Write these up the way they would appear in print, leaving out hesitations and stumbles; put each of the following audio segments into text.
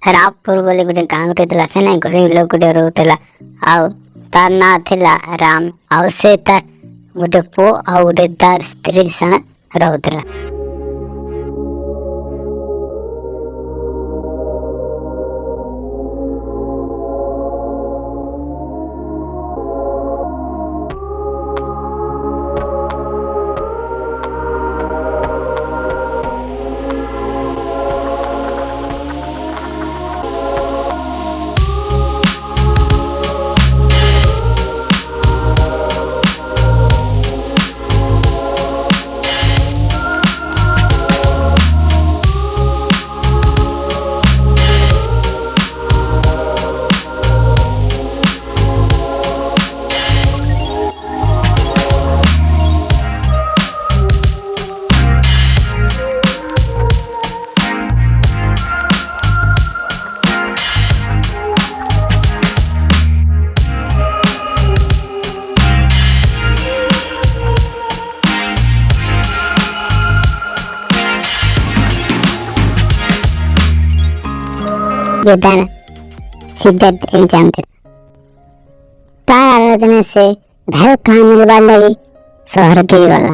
रामपुर बोले गोटे गाँ गोटे थिला से ना गरीब लोक गोटे रोला आउ तार ना थिला राम आउ से तार गोटे पो आउ गोटे तार स्त्री संग रहउतला। ये दाना सीटेट एग्जाम थे तार आलोचना से भय कहाँ मिलवा लगी शहर के गला।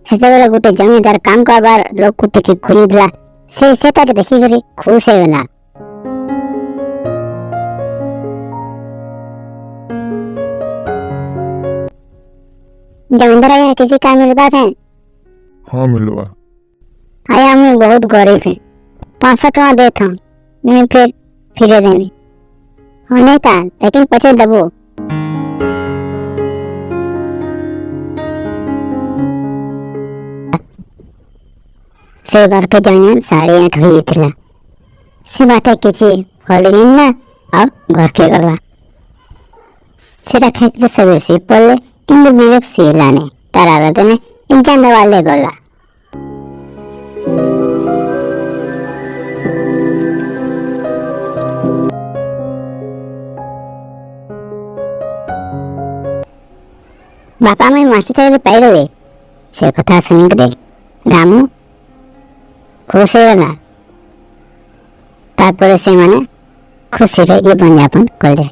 सेତେବେଳେ गोटे जमीदार काम करबार लोक को टिकी खुलीदला से ताके देखि करी खुश हो गला। जमींदार आया किसी काम मिलवा है? हाँ मिलवा। आया मैं बहुत गरीब है 500 टका देता हूँ मैं फिर देनी हाँ नहीं था लेकिन पचे दबो। से घर के जाने 8:30 हुई थिला से बाटे किसी फल ना अब घर के गला से रखे तो सब सी पड़े किंतु विवेक सीलाने तार आलोचना एग्जाम वाले गला। बापा मैं मास्टर चाकरी पाई गली से कथा सुनिक रामू खुश होगा तापर से माने खुशी रे जीवन यापन कले।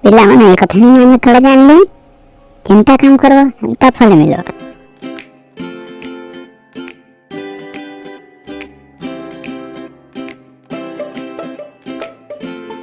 पिला माने कथा नहीं माने थोड़ा जान ले चिंता काम करवा फल मिलो।